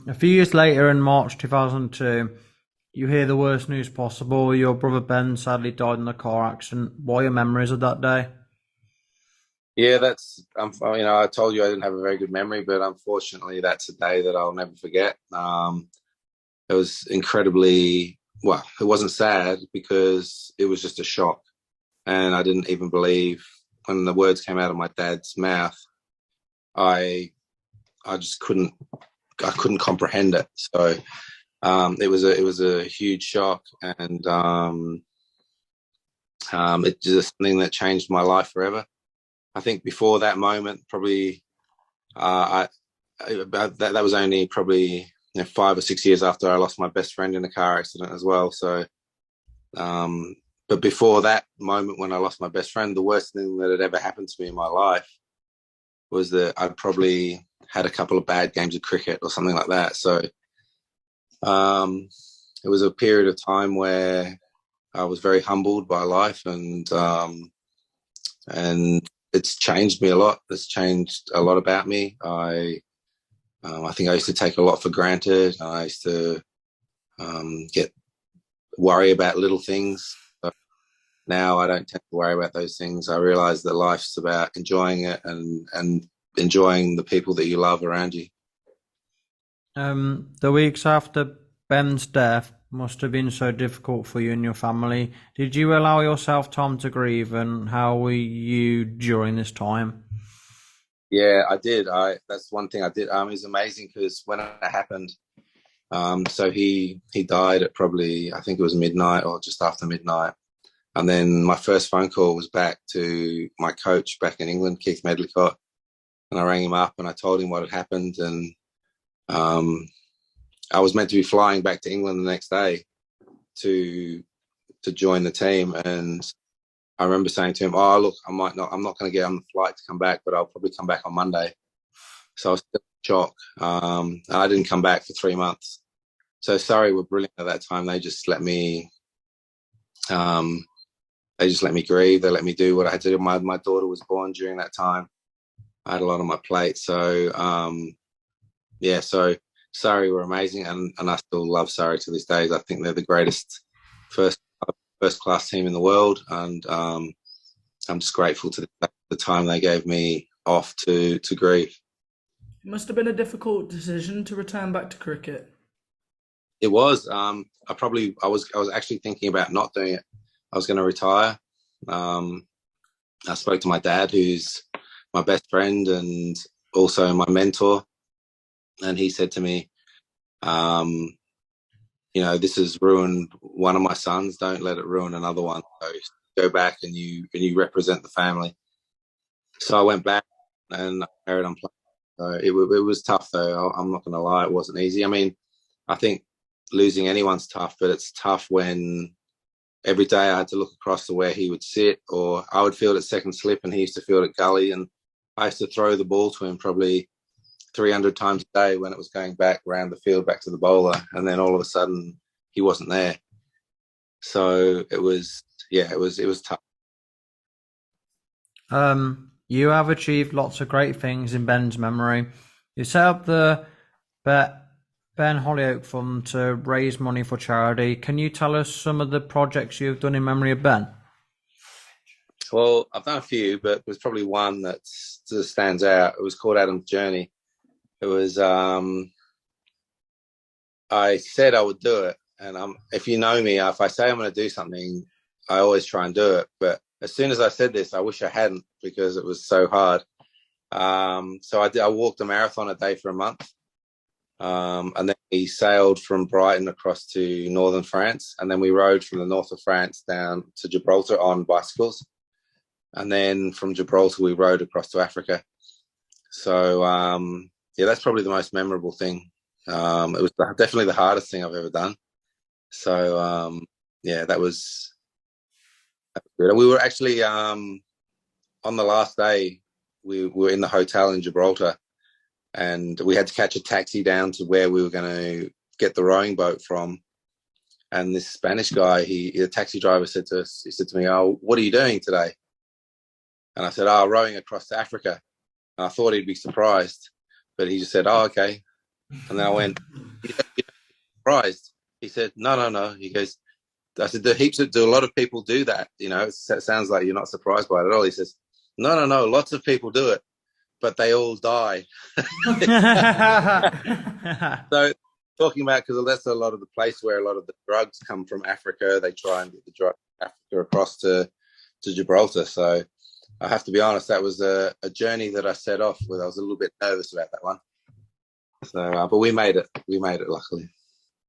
A few years later, in March 2002, you hear the worst news possible. Your brother Ben sadly died in a car accident. What are your memories of that day? Yeah, that's I told you I didn't have a very good memory, but unfortunately, that's a day that I'll never forget. It was incredibly well. It wasn't sad because it was just a shock, and I didn't even believe when the words came out of my dad's mouth. I just couldn't. I couldn't comprehend it. So it was a huge shock, and it's just something that changed my life forever. I think before that moment, probably that was only probably 5 or 6 years after I lost my best friend in a car accident as well. So, but before that moment when I lost my best friend, the worst thing that had ever happened to me in my life was that I'd probably had a couple of bad games of cricket or something like that. So it was a period of time where I was very humbled by life, and it's changed me a lot. It's changed a lot about me. I think I used to take a lot for granted. I used to get worry about little things. But now I don't tend to worry about those things. I realise that life's about enjoying it and enjoying the people that you love around you. The weeks after Ben's death must have been so difficult for you and your family. Did you allow yourself time to grieve, and how were you during this time? Yeah, I did. That's one thing I did. It was amazing because when it happened, so he died at probably, I think it was midnight or just after midnight. And then my first phone call was back to my coach back in England, Keith Medlicott. And I rang him up and I told him what had happened. And I was meant to be flying back to England the next day to join the team. And I remember saying to him, "Oh, look, I'm not going to get on the flight to come back, but I'll probably come back on Monday." So I was still in shock. And I didn't come back for 3 months. So Surrey were brilliant at that time. Um, they just let me grieve. They let me do what I had to do. My daughter was born during that time. I had a lot on my plate. So, so Surrey were amazing. And I still love Surrey to this day. I think they're the greatest first class team in the world. And I'm just grateful to the time they gave me off to grieve. It must have been a difficult decision to return back to cricket. It was. I was actually thinking about not doing it. I was going to retire. I spoke to my dad, who's my best friend and also my mentor, and he said to me, "This has ruined one of my sons. Don't let it ruin another one. So go back and you represent the family." So I went back and I carried on playing. So it was tough, though. I'm not going to lie, it wasn't easy. I mean, I think losing anyone's tough, but it's tough when every day I had to look across to where he would sit, or I would field at second slip and he used to field at gully, and I used to throw the ball to him probably 300 times a day when it was going back around the field back to the bowler, and then all of a sudden he wasn't there. So it was tough. You have achieved lots of great things in Ben's memory. You set up the Ben Hollioake Fund to raise money for charity. Can you tell us some of the projects you've done in memory of Ben? Well, I've done a few, but there's probably one that stands out. It was called Adam's Journey. It was, I said I would do it. And if you know me, if I say I'm going to do something, I always try and do it. But as soon as I said this, I wish I hadn't, because it was so hard. So I walked a marathon a day for a month. And then we sailed from Brighton across to northern France. And then we rode from the north of France down to Gibraltar on bicycles. And then from Gibraltar, we rode across to Africa. So, that's probably the most memorable thing. It was definitely the hardest thing I've ever done. So, that was good. We were actually, on the last day, we were in the hotel in Gibraltar, and we had to catch a taxi down to where we were going to get the rowing boat from. And this Spanish guy, the taxi driver said to us, he said to me, "Oh, what are you doing today?" And I said, "Oh, rowing across to Africa." And I thought he'd be surprised, but he just said, "Oh, okay." And then I went, you're surprised? He said, no. He goes, I said, do a lot of people do that? You know, it sounds like you're not surprised by it at all. He says, no, lots of people do it, but they all die. So talking about, because that's a lot of the place where a lot of the drugs come from Africa. They try and get the drug Africa across to Gibraltar. So I have to be honest, that was a journey that I set off with. I was a little bit nervous about that one. So, but we made it. We made it, luckily.